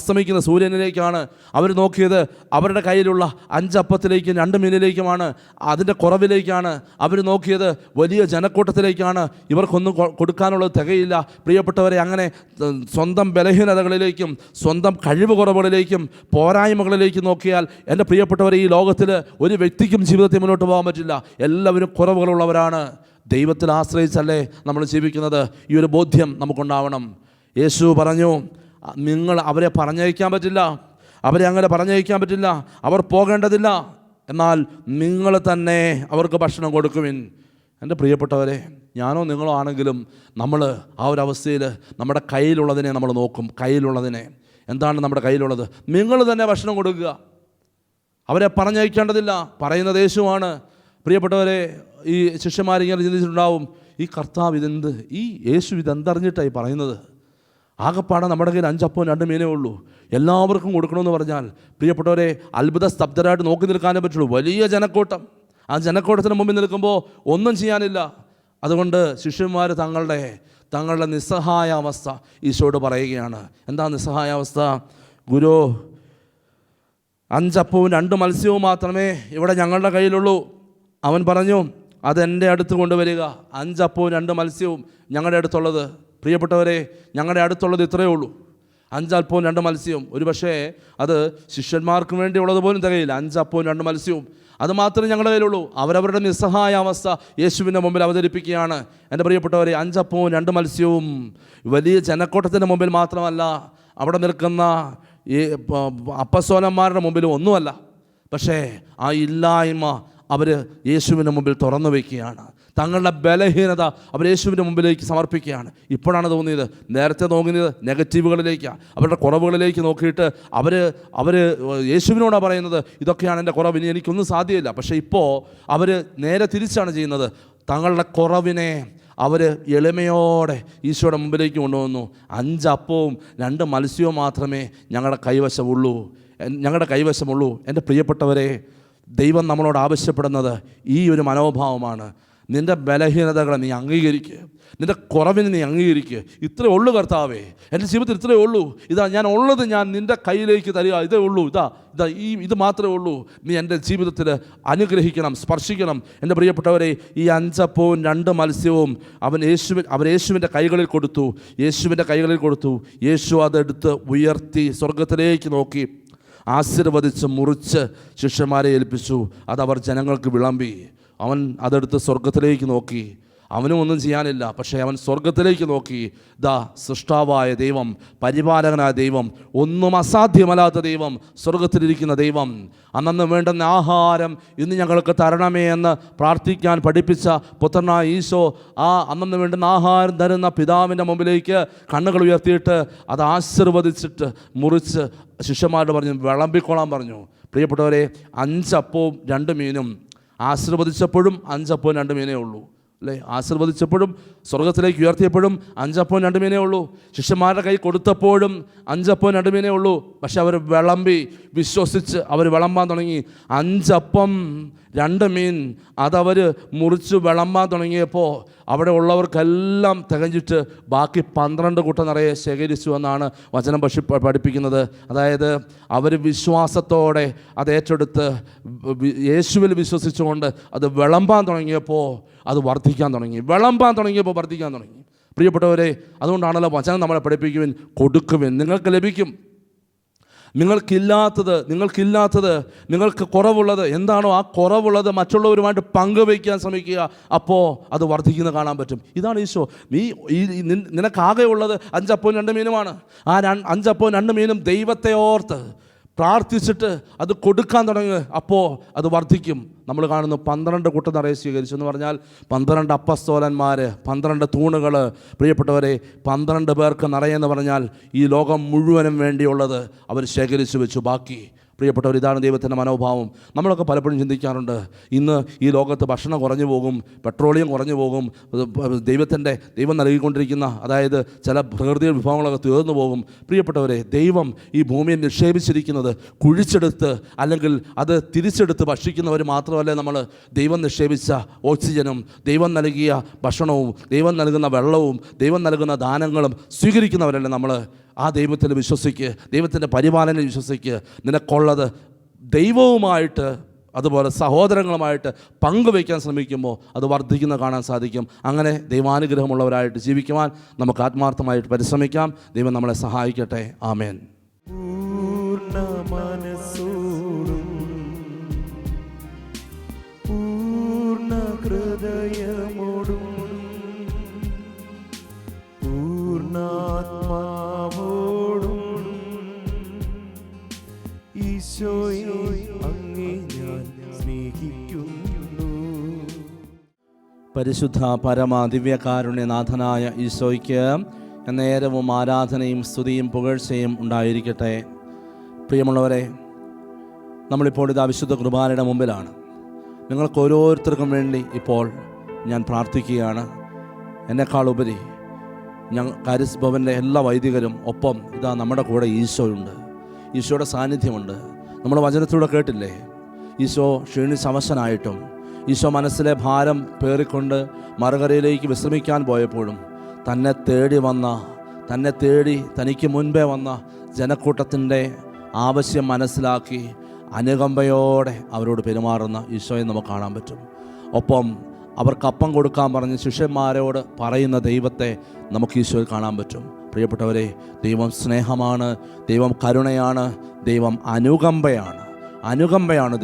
അസ്തമിക്കുന്ന സൂര്യനിലേക്കാണ്. അവർ നോക്കിയത് അവരുടെ കയ്യിലുള്ള 5 അപ്പത്തിലേക്കും 2 മീനിലേക്കുമാണ്, അതിൻ്റെ കുറവിലേക്കാണ്. അവർ നോക്കിയത് വലിയ ജനക്കൂട്ടത്തിലേക്കാണ്. ഇവർക്കൊന്നും കൊടുക്കാനുള്ളത് തികയില്ല. പ്രിയപ്പെട്ടവരെ, അങ്ങനെ സ്വന്തം ബലഹീനതകളിലേക്കും സ്വന്തം കഴിവ് കുറവുകളിലേക്കും പോരായ്മകളിലേക്കും നോക്കിയാൽ എൻ്റെ പ്രിയപ്പെട്ടവരെ, ഈ ലോകത്തിൽ ഒരു വ്യക്തിക്കും ജീവിതത്തിൽ മുന്നോട്ട് പോകാൻ പറ്റില്ല. എല്ലാവരും കുറവുകളുള്ളവരാണ്. ദൈവത്തിൽ ആശ്രയിച്ചല്ലേ നമ്മൾ ജീവിക്കുന്നത്. ഈ ഒരു ബോധ്യം നമുക്കുണ്ടാവണം. യേശു പറഞ്ഞു, നിങ്ങൾ അവരെ പറഞ്ഞയക്കാൻ പറ്റില്ല, അവരെ അങ്ങനെ പറഞ്ഞയക്കാൻ പറ്റില്ല, അവർ പോകേണ്ടതില്ല, എന്നാൽ നിങ്ങൾ തന്നെ അവർക്ക് ഭക്ഷണം കൊടുക്കുവിൻ. എൻ്റെ പ്രിയപ്പെട്ടവരെ, ഞാനോ നിങ്ങളോ ആണെങ്കിലും നമ്മൾ ആ ഒരു അവസ്ഥയിൽ നമ്മുടെ കയ്യിലുള്ളതിനെ നമ്മൾ നോക്കും. കയ്യിലുള്ളതിനെ എന്താണ് നമ്മുടെ കയ്യിലുള്ളത്? നിങ്ങൾ തന്നെ ഭക്ഷണം കൊടുക്കുക, അവരെ പറഞ്ഞയക്കേണ്ടതില്ല. പറയുന്നത് യേശുവാണ്. പ്രിയപ്പെട്ടവരെ, ഈ ശിഷ്യന്മാരിങ്ങനെ ചിന്തിച്ചിട്ടുണ്ടാവും, ഈ കർത്താവ് ഇതെന്ത്, ഈ യേശു ഇതെന്തറിഞ്ഞിട്ടായി പറയുന്നത്? ആകെപ്പാടെ നമ്മുടെ കയ്യിൽ 5 അപ്പവും 2 മീനേ ഉള്ളൂ, എല്ലാവർക്കും കൊടുക്കണമെന്ന് പറഞ്ഞാൽ പ്രിയപ്പെട്ടവരെ, അത്ഭുത സ്തബ്ധരായിട്ട് നോക്കി നിൽക്കാനേ പറ്റുള്ളൂ. വലിയ ജനക്കൂട്ടം, ആ ജനക്കൂട്ടത്തിന് മുമ്പിൽ നിൽക്കുമ്പോൾ ഒന്നും ചെയ്യാനില്ല. അതുകൊണ്ട് ശിഷ്യന്മാർ തങ്ങളുടെ നിസ്സഹായ അവസ്ഥ ഈശോയോട് പറയുകയാണ്. എന്താ നിസ്സഹായ അവസ്ഥ? ഗുരു, 5 അപ്പവും 2 മത്സ്യവും മാത്രമേ ഇവിടെ ഞങ്ങളുടെ കയ്യിലുള്ളൂ. അവൻ പറഞ്ഞു, അതെൻ്റെ അടുത്ത് കൊണ്ടുവരിക. 5 അപ്പവും 2 മത്സ്യവും ഞങ്ങളുടെ അടുത്തുള്ളത്. പ്രിയപ്പെട്ടവരെ, ഞങ്ങളുടെ അടുത്തുള്ളത് ഇത്രയേ ഉള്ളൂ, 5 അപ്പവും 2 മത്സ്യവും. ഒരു പക്ഷേ അത് ശിഷ്യന്മാർക്ക് വേണ്ടി ഉള്ളത് പോലും തികയില്ല. 5 അപ്പവും 2 മത്സ്യവും അത് മാത്രമേ ഞങ്ങളുടെ കയ്യിലുള്ളൂ. അവരവരുടെ നിസ്സഹായ അവസ്ഥ യേശുവിൻ്റെ മുമ്പിൽ അവതരിപ്പിക്കുകയാണ്. എൻ്റെ പ്രിയപ്പെട്ടവരെ, 5 അപ്പവും 2 മത്സ്യവും വലിയ ജനക്കൂട്ടത്തിൻ്റെ മുമ്പിൽ മാത്രമല്ല, അവിടെ നിൽക്കുന്ന ഈ അപ്പസ്തോലന്മാരുടെ മുമ്പിലും ഒന്നുമല്ല. പക്ഷേ ആ ഇല്ലായ്മ അവർ യേശുവിൻ്റെ മുമ്പിൽ തുറന്നു വയ്ക്കുകയാണ്. തങ്ങളുടെ ബലഹീനത അവർ യേശുവിൻ്റെ മുമ്പിലേക്ക് സമർപ്പിക്കുകയാണ്. ഇപ്പോഴാണ് തോന്നിയത്, നേരത്തെ നോക്കുന്നത് നെഗറ്റീവുകളിലേക്കാണ്, അവരുടെ കുറവുകളിലേക്ക് നോക്കിയിട്ട് അവർ യേശുവിനോടാണ് പറയുന്നത്, ഇതൊക്കെയാണ് എൻ്റെ കുറവ്, ഇനി എനിക്കൊന്നും സാധ്യമല്ല. പക്ഷേ ഇപ്പോൾ അവർ നേരെ തിരിച്ചാണ് ചെയ്യുന്നത്. തങ്ങളുടെ കുറവിനെ അവർ എളിമയോടെ ഈശോയുടെ മുമ്പിലേക്ക് കൊണ്ടുവന്നു. 5 അപ്പവും 2 മത്സ്യവും മാത്രമേ ഞങ്ങളുടെ കൈവശമുള്ളൂ. എൻ്റെ പ്രിയപ്പെട്ടവരെ, ദൈവം നമ്മളോട് ആവശ്യപ്പെടുന്നത് ഈ ഒരു മനോഭാവമാണ്. നിൻ്റെ ബലഹീനതകളെ നീ അംഗീകരിക്കുക, നിൻ്റെ കുറവിനെ നീ അംഗീകരിക്കുക. ഇത്രയേ ഉള്ളൂ കർത്താവേ, എൻ്റെ ജീവിതത്തിൽ ഇത്രയേ ഉള്ളൂ, ഇതാ ഞാൻ ഉള്ളത് ഞാൻ നിൻ്റെ കയ്യിലേക്ക് തരിക, ഇതേ ഉള്ളൂ, ഇത് മാത്രമേ ഉള്ളൂ. നീ എൻ്റെ ജീവിതത്തിൽ അനുഗ്രഹിക്കണം, സ്പർശിക്കണം. എൻ്റെ പ്രിയപ്പെട്ടവരെ, ഈ 5 അപ്പവും 2 മത്സ്യവും അവർ യേശുവിൻ്റെ കൈകളിൽ കൊടുത്തു. യേശു അതെടുത്ത് ഉയർത്തി സ്വർഗത്തിലേക്ക് നോക്കി ആശീർവദിച്ച് മുറിച്ച് ശിഷ്യന്മാരെ ഏൽപ്പിച്ചു. അതവർ ജനങ്ങൾക്ക് വിളമ്പി. അവൻ അതെടുത്ത് സ്വർഗത്തിലേക്ക് നോക്കി. അവനും ഒന്നും ചെയ്യാനില്ല, പക്ഷേ അവൻ സ്വർഗത്തിലേക്ക് നോക്കി. സൃഷ്ടാവായ ദൈവം, പരിപാലകനായ ദൈവം, ഒന്നും അസാധ്യമല്ലാത്ത ദൈവം, സ്വർഗത്തിലിരിക്കുന്ന ദൈവം, അന്നു വേണ്ടുന്ന ആഹാരം ഇന്ന് ഞങ്ങൾക്ക് തരണമേ എന്ന് പ്രാർത്ഥിക്കാൻ പഠിപ്പിച്ച പുത്രനായ ഈശോ അന്നു വേണ്ടുന്ന ആഹാരം തരുന്ന പിതാവിൻ്റെ മുമ്പിലേക്ക് കണ്ണുകൾ ഉയർത്തിയിട്ട് അത് ആശീർവദിച്ചിട്ട് മുറിച്ച് ശിഷ്യന്മാരോട് പറഞ്ഞു, വിളമ്പിക്കോളാൻ പറഞ്ഞു. പ്രിയപ്പെട്ടവരെ, 5 അപ്പവും 2 മീനും ആശീർവദിച്ചപ്പോഴും 5 അപ്പവും 2 മീനേ ഉള്ളൂ, അല്ലേ? ആശീർവദിച്ചപ്പോഴും സ്വർഗത്തിലേക്ക് ഉയർത്തിയപ്പോഴും 5 അപ്പവും 2 മീനേ ഉള്ളൂ. ശിഷ്യന്മാരുടെ കൈ കൊടുത്തപ്പോഴും 5 അപ്പവും 2 മീനേ ഉള്ളൂ. പക്ഷെ അവർ വിളമ്പി വിശ്വസിച്ച് അവർ വിളമ്പാൻ തുടങ്ങി. 5 അപ്പം 2 മീൻ അതവർ മുറിച്ച് വിളമ്പാൻ തുടങ്ങിയപ്പോൾ അവിടെ ഉള്ളവർക്കെല്ലാം തികഞ്ഞിട്ട് ബാക്കി 12 കൂട്ടം നിറയെ ശേഖരിച്ചു എന്നാണ് വചനം പഠിപ്പിക്കുന്നത്. അതായത് അവർ വിശ്വാസത്തോടെ അത് ഏറ്റെടുത്ത് യേശുവിൽ വിശ്വസിച്ചുകൊണ്ട് അത് വിളമ്പാൻ തുടങ്ങിയപ്പോൾ അത് വർദ്ധിക്കാൻ തുടങ്ങി. വർദ്ധിക്കാൻ തുടങ്ങി. പ്രിയപ്പെട്ടവരെ, അതുകൊണ്ടാണല്ലോ വചനം നമ്മളെ പഠിപ്പിക്കുവിൻ, കൊടുക്കുവിൻ, നിങ്ങൾക്ക് ലഭിക്കും. നിങ്ങൾക്കില്ലാത്തത്, നിങ്ങൾക്ക് കുറവുള്ളത് എന്താണോ ആ കുറവുള്ളത് മറ്റുള്ളവരുമായിട്ട് പങ്കുവയ്ക്കാൻ ശ്രമിക്കുക. അപ്പോൾ അത് വർദ്ധിക്കുന്നത് കാണാൻ പറ്റും. ഇതാണ് ഈശോ. നിനക്കാകെ ഉള്ളത് 5 അപ്പവും 2 മീനുമാണ്. ആ 5 അപ്പവും 2 മീനും ദൈവത്തെ ഓർത്ത് പ്രാർത്ഥിച്ചിട്ട് അത് കൊടുക്കാൻ തുടങ്ങുക. അപ്പോൾ അത് വർദ്ധിക്കും. നമ്മൾ കാണുന്നു 12 കൂട്ടം നിറയെ സ്വീകരിച്ചു എന്ന് പറഞ്ഞാൽ 12 അപ്പസ്തോലന്മാർ, 12 തൂണുകൾ. പ്രിയപ്പെട്ടവരെ, 12 പേർക്ക് നിറയെന്ന് പറഞ്ഞാൽ ഈ ലോകം മുഴുവനും വേണ്ടിയുള്ളത് അവർ ശേഖരിച്ചു വെച്ചു. ബാക്കി പ്രിയപ്പെട്ടവർ, ഇതാണ് ദൈവത്തിൻ്റെ മനോഭാവം. നമ്മളൊക്കെ പലപ്പോഴും ചിന്തിക്കാറുണ്ട്, ഇന്ന് ഈ ലോകത്ത് ഭക്ഷണം കുറഞ്ഞു പോകും, പെട്രോളിയം കുറഞ്ഞു പോകും, ദൈവം നൽകിക്കൊണ്ടിരിക്കുന്ന അതായത് ചില പ്രകൃതി വിഭവങ്ങളൊക്കെ തീർന്നു പോകും. പ്രിയപ്പെട്ടവരെ, ദൈവം ഈ ഭൂമിയിൽ നിക്ഷേപിച്ചിരിക്കുന്നത് കുഴിച്ചെടുത്ത് അല്ലെങ്കിൽ അത് തിരിച്ചെടുത്ത് ഭക്ഷിക്കുന്നവർ മാത്രമല്ല നമ്മൾ. ദൈവം നിക്ഷേപിച്ച ഓക്സിജനും ദൈവം നൽകിയ ഭക്ഷണവും ദൈവം നൽകുന്ന വെള്ളവും ദൈവം നൽകുന്ന ദാനങ്ങളും സ്വീകരിക്കുന്നവരല്ലേ നമ്മൾ. ആ ദൈവത്തിൽ വിശ്വസിക്ക്, ദൈവത്തിൻ്റെ പരിപാലനയിൽ വിശ്വസിക്ക്. നിനക്കുള്ളത് ദൈവവുമായിട്ട് അതുപോലെ സഹോദരങ്ങളുമായിട്ട് പങ്കുവയ്ക്കാൻ ശ്രമിക്കുമ്പോൾ അത് വർദ്ധിക്കുന്ന കാണാൻ സാധിക്കും. അങ്ങനെ ദൈവാനുഗ്രഹമുള്ളവരായിട്ട് ജീവിക്കുവാൻ നമുക്ക് ആത്മാർത്ഥമായിട്ട് പരിശ്രമിക്കാം. ദൈവം നമ്മളെ സഹായിക്കട്ടെ. ആമേൻ. പൂർണ്ണ മനസ്സോടും പൂർണ്ണ ഹൃദയമോടും പൂർണ്ണാത്മാവോടും ഈശോയെ അങ്ങേ ഞാൻ സ്നേഹിക്കുന്നു. പരിശുദ്ധ പരമ ദിവ്യകാരുണ്യനാഥനായ ഈശോയ്ക്ക് നേരവും ആരാധനയും സ്തുതിയും പുകഴ്ചയും ഉണ്ടായിരിക്കട്ടെ. പ്രിയമുള്ളവരെ, നമ്മളിപ്പോൾ ഇതാ വിശുദ്ധ കുർബാനയുടെ മുമ്പിലാണ്. നിങ്ങൾക്ക് ഓരോരുത്തർക്കും വേണ്ടി ഇപ്പോൾ ഞാൻ പ്രാർത്ഥിക്കുകയാണ്. എന്നെക്കാളുപരി കാരിസ് ഭവൻ്റെ എല്ലാ വൈദികരും ഒപ്പം ഇതാ നമ്മുടെ കൂടെ ഈശോയുണ്ട്. ഈശോയുടെ സാന്നിധ്യമുണ്ട്. നമ്മൾ വചനത്തിലൂടെ കേട്ടില്ലേ, ഈശോ ക്ഷീണിച്ചവശനായിട്ടും ഈശോ മനസ്സിലെ ഭാരം പേറിക്കൊണ്ട് മറുകരയിലേക്ക് വിശ്രമിക്കാൻ പോയപ്പോഴും തന്നെ തേടി തനിക്ക് മുൻപേ വന്ന ജനക്കൂട്ടത്തിൻ്റെ ആവശ്യം മനസ്സിലാക്കി അനുകമ്പയോടെ അവരോട് പെരുമാറുന്ന ഈശോയെ നമുക്ക് കാണാൻ പറ്റും. ഒപ്പം അവർക്ക് അപ്പം കൊടുക്കാൻ പറഞ്ഞ് ശിഷ്യന്മാരോട് പറയുന്ന ദൈവത്തെ നമുക്ക് ഈശോയിൽ കാണാൻ പറ്റും. പ്രിയപ്പെട്ടവരെ, ദൈവം സ്നേഹമാണ്, ദൈവം കരുണയാണ്, ദൈവം അനുകമ്പയാണ്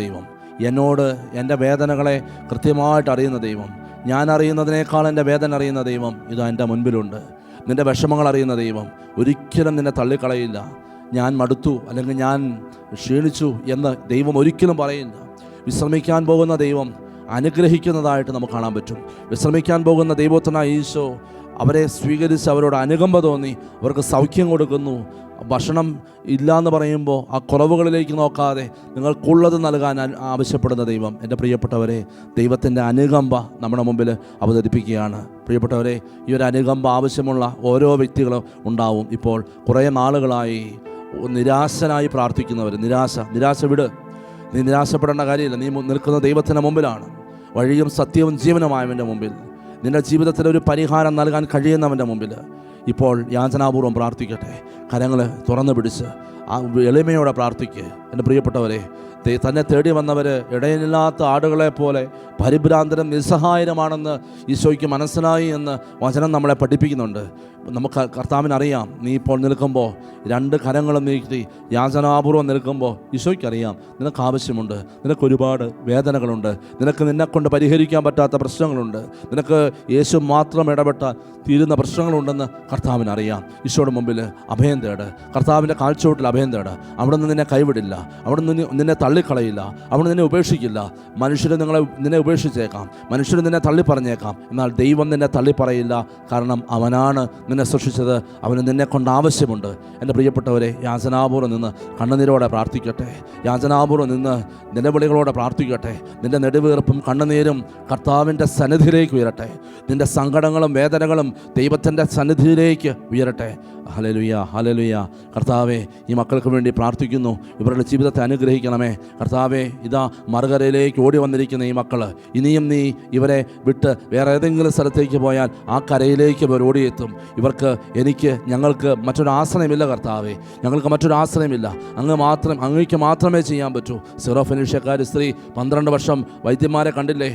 ദൈവം. എന്നോട് എൻ്റെ വേദനകളെ കൃത്യമായിട്ട് അറിയുന്ന ദൈവം, ഞാൻ അറിയുന്നതിനേക്കാൾ എൻ്റെ വേദന അറിയുന്ന ദൈവം ഇതാ എൻ്റെ മുൻപിലുണ്ട്. നിൻ്റെ വിഷമങ്ങൾ അറിയുന്ന ദൈവം ഒരിക്കലും നിന്നെ തള്ളിക്കളയില്ല. ഞാൻ മടുത്തു അല്ലെങ്കിൽ ഞാൻ ക്ഷീണിച്ചു എന്ന് ദൈവം ഒരിക്കലും പറയില്ല. വിശ്രമിക്കാൻ പോകുന്ന ദൈവം അനുഗ്രഹിക്കുന്നതായിട്ട് നമുക്ക് കാണാൻ പറ്റും. വിശ്രമിക്കാൻ പോകുന്ന ദൈവത്തിനായ ഈശോ അവരെ സ്വീകരിച്ച് അവരോട് അനുകമ്പ തോന്നി അവർക്ക് സൗഖ്യം കൊടുക്കുന്നു. ഭക്ഷണം ഇല്ലയെന്ന് പറയുമ്പോൾ ആ കുറവുകളിലേക്ക് നോക്കാതെ നിങ്ങൾക്കുള്ളത് നൽകാൻ ആവശ്യപ്പെടുന്ന ദൈവം. എൻ്റെ പ്രിയപ്പെട്ടവരെ, ദൈവത്തിൻ്റെ അനുകമ്പ നമ്മുടെ മുമ്പിൽ അവതരിപ്പിക്കുകയാണ്. പ്രിയപ്പെട്ടവരെ, ഈ ഒരു അനുകമ്പ ആവശ്യമുള്ള ഓരോ വ്യക്തികളും ഉണ്ടാവും. ഇപ്പോൾ കുറേ നാളുകളായി നിരാശനായി പ്രാർത്ഥിക്കുന്നവർ, നിരാശ വിട്. നീ നിരാശപ്പെടേണ്ട കാര്യമില്ല. നീ നിൽക്കുന്ന ദൈവത്തിൻ്റെ മുമ്പിലാണ്, വഴിയും സത്യവും ജീവനുമായവൻ്റെ മുമ്പിൽ, നിൻ്റെ ജീവിതത്തിൽ ഒരു പരിഹാരം നൽകാൻ കഴിയുന്നവൻ്റെ മുമ്പിൽ ഇപ്പോൾ യാചനാപൂർവ്വം പ്രാർത്ഥിക്കട്ടെ. കരങ്ങൾ തുറന്നു പിടിച്ച് ആ എളിമയോടെ പ്രാർത്ഥിക്കുക. എൻ്റെ പ്രിയപ്പെട്ടവരെ, തന്നെ തേടി വന്നവർ ഇടയിലില്ലാത്ത ആടുകളെ പോലെ പരിഭ്രാന്തരും നിസ്സഹായരമാണെന്ന് ഈശോയ്ക്ക് മനസ്സിലായി എന്ന് വചനം നമ്മളെ പഠിപ്പിക്കുന്നുണ്ട്. നമുക്ക് കർത്താവിനറിയാം, നീ ഇപ്പോൾ നിൽക്കുമ്പോൾ രണ്ട് കരങ്ങളും നീക്കി യാചനാപൂർവ്വം നിൽക്കുമ്പോൾ ഈശോയ്ക്കറിയാം നിനക്ക് ആവശ്യമുണ്ട്, നിനക്കൊരുപാട് വേദനകളുണ്ട്, നിന്നെക്കൊണ്ട് പരിഹരിക്കാൻ പറ്റാത്ത പ്രശ്നങ്ങളുണ്ട്, നിനക്ക് യേശു മാത്രം ഇടപെട്ടാൽ തീരുന്ന പ്രശ്നങ്ങളുണ്ടെന്ന് കർത്താവിനറിയാം. ഈശോയുടെ മുമ്പിൽ അഭയം തേട്, കർത്താവിൻ്റെ കാഴ്ചവട്ടിൽ അഭയം തേട്. അവിടെ നിന്ന് നിന്നെ കൈവിടില്ല, അവിടെ നിന്ന് നിന്നെ തള്ളിക്കളയില്ല, അവിടെ നിന്നെ ഉപേക്ഷിക്കില്ല. മനുഷ്യർ നിന്നെ ഉപേക്ഷിച്ചേക്കാം, മനുഷ്യർ നിന്നെ തള്ളിപ്പറഞ്ഞേക്കാം, എന്നാൽ ദൈവം നിന്നെ തള്ളിപ്പറയില്ല. കാരണം അവനാണ് നിന്നെ സൃഷ്ടിച്ചത്, അവന് നിന്നെക്കൊണ്ട് ആവശ്യമുണ്ട്. എൻ്റെ പ്രിയപ്പെട്ടവരെ, യാചനാപൂർവ്വം നിന്ന് കണ്ണുനീരോടെ പ്രാർത്ഥിക്കട്ടെ, യാചനാപൂർവ്വം നിന്ന് നിലവിളികളോടെ പ്രാർത്ഥിക്കട്ടെ. നിൻ്റെ നെടുവീർപ്പും കണ്ണുനീരും കർത്താവിൻ്റെ സന്നിധിയിലേക്ക് ഉയരട്ടെ. നിൻ്റെ സങ്കടങ്ങളും വേദനകളും ദൈവത്തിൻ്റെ സന്നിധിയിലേക്ക് ഉയരട്ടെ. Hallelujah, hallelujah. കർത്താവേ, ഈ മക്കൾക്ക് വേണ്ടി പ്രാർത്ഥിക്കുന്നു. ഇവരുടെ ജീവിതത്തെ അനുഗ്രഹിക്കണമേ. കർത്താവേ, ഇതാ മറുകരയിലേക്ക് ഓടി വന്നിരിക്കുന്ന ഈ മക്കൾ, ഇനിയും നീ ഇവരെ വിട്ട് വേറെ ഏതെങ്കിലും സ്ഥലത്തേക്ക് പോയാൽ ആ കരയിലേക്ക് ഇവർ ഓടിയെത്തും. ഞങ്ങൾക്ക് മറ്റൊരു ആശ്രയമില്ല കർത്താവേ, ഞങ്ങൾക്ക് മറ്റൊരു ആശ്രയമില്ല. അങ്ങേക്ക് മാത്രമേ ചെയ്യാൻ പറ്റൂ. സിറോ ഫെനീഷ്യക്കാരി സ്ത്രീ 12 വർഷം വൈദ്യന്മാരെ കണ്ടില്ലേ,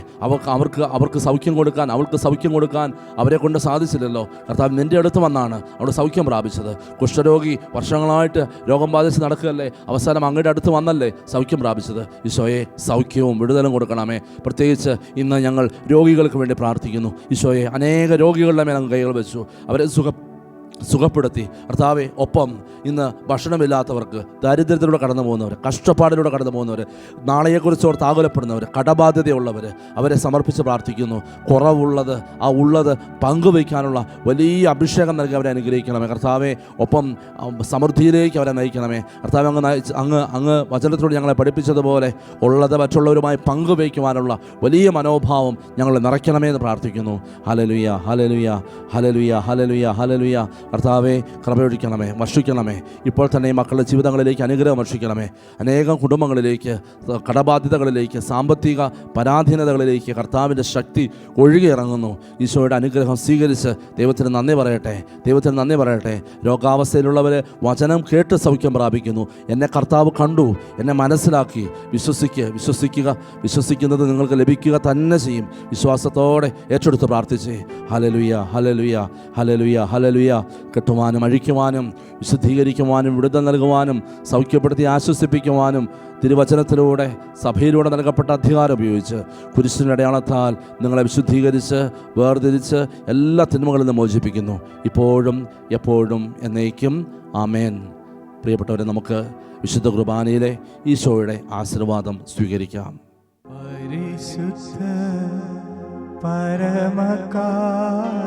അവർക്ക് സൗഖ്യം കൊടുക്കാൻ, അവൾക്ക് സൗഖ്യം കൊടുക്കാൻ അവരെ കൊണ്ട് സാധിച്ചില്ലല്ലോ. കർത്താവ്, നിൻ്റെ അടുത്ത് വന്നാണ് അവൾ സൗഖ്യം പ്രാപിച്ചത്. കുഷ്ഠരോഗി വർഷങ്ങളായിട്ട് രോഗം ബാധിച്ച് നടക്കുകയല്ലേ, അവസാനം അങ്ങയുടെ അടുത്ത് വന്നല്ലേ സൗഖ്യം പ്രാപിച്ചത്. ഈശോയെ, സൗഖ്യവും വിടുതലും കൊടുക്കണമേ. പ്രത്യേകിച്ച് ഇന്ന് ഞങ്ങൾ രോഗികൾക്ക് വേണ്ടി പ്രാർത്ഥിക്കുന്നു. ഈശോയെ, അനേക രോഗികളുടെ മേൽ അങ്ങ് കൈകൾ വെച്ചു, അവരെ സുഖപ്പെടുത്തി. കർത്താവെ, ഒപ്പം ഇന്ന് ഭക്ഷണമില്ലാത്തവർക്ക്, ദരിദ്രത്തിലൂടെ കടന്നു പോകുന്നവർ, കഷ്ടപ്പാടിലൂടെ കടന്നു പോകുന്നവർ, നാളെയെക്കുറിച്ച് ഓർത്ത് ആകുലപ്പെടുന്നവർ, കടബാധ്യതയുള്ളവർ, അവരെ സമർപ്പിച്ച് പ്രാർത്ഥിക്കുന്നു. കുറവുള്ളത് ഉള്ളത് പങ്കുവയ്ക്കാനുള്ള വലിയ അഭിഷേകം നൽകി അവരെ അനുഗ്രഹിക്കണമേ കർത്താവെ. ഒപ്പം സമൃദ്ധിയിലേക്ക് അവരെ നയിക്കണമേ കർത്താവെ. അങ്ങ് വചനത്തിലൂടെ ഞങ്ങളെ പഠിപ്പിച്ചതുപോലെ ഉള്ളത് മറ്റുള്ളവരുമായി പങ്കുവയ്ക്കുവാനുള്ള വലിയ മനോഭാവം ഞങ്ങളെ നിറയ്ക്കണമേ എന്ന് പ്രാർത്ഥിക്കുന്നു. ഹല്ലേലൂയ, ഹല്ലേലൂയ, ഹല്ലേലൂയ, ഹല്ലേലൂയ, ഹല്ലേലൂയ. കർത്താവെ, കൃപയൊഴിക്കണമേ, വർഷിക്കണമേ. ഇപ്പോൾ തന്നെ ഈ മക്കളുടെ ജീവിതങ്ങളിലേക്ക് അനുഗ്രഹം വർഷിക്കണമേ. അനേകം കുടുംബങ്ങളിലേക്ക്, കടബാധ്യതകളിലേക്ക്, സാമ്പത്തിക പരാധീനതകളിലേക്ക് കർത്താവിൻ്റെ ശക്തി ഒഴുകി ഇറങ്ങുന്നു. ഈശോയുടെ അനുഗ്രഹം സ്വീകരിച്ച് ദൈവത്തിന് നന്ദി പറയട്ടെ, ദൈവത്തിന് നന്ദി പറയട്ടെ. രോഗാവസ്ഥയിലുള്ളവർ വചനം കേട്ട് സൗഖ്യം പ്രാപിക്കുന്നു. എന്നെ കർത്താവ് കണ്ടു, എന്നെ മനസ്സിലാക്കി. വിശ്വസിക്കുക. വിശ്വസിക്കുന്നത് നിങ്ങൾക്ക് ലഭിക്കുക തന്നെ ചെയ്യും. വിശ്വാസത്തോടെ ഏറ്റെടുത്ത് പ്രാർത്ഥിച്ചേ. ഹല്ലേലൂയ, ഹല്ലേലൂയ, ഹല്ലേലൂയ, ഹല്ലേലൂയ. കെട്ടുവാനും അഴിക്കുവാനും വിശുദ്ധീകരിക്കുവാനും വിടുതൽ നൽകുവാനും സൗഖ്യപ്പെടുത്തി ആശ്വസിപ്പിക്കുവാനും തിരുവചനത്തിലൂടെ സഭയിലൂടെ നൽകപ്പെട്ട അധികാരം ഉപയോഗിച്ച് കുരിശിൻ്റെ അടയാളത്താൽ നിങ്ങളെ വിശുദ്ധീകരിച്ച് വേർതിരിച്ച് എല്ലാ തിന്മകളിൽ നിന്ന് മോചിപ്പിക്കുന്നു, ഇപ്പോഴും എപ്പോഴും എന്നേക്കും. ആമേൻ. പ്രിയപ്പെട്ടവരെ, നമുക്ക് വിശുദ്ധ കുർബാനയിലെ ഈശോയുടെ ആശീർവാദം സ്വീകരിക്കാം. പരിശുദ്ധ പരമകാരുണ്യനാഥ,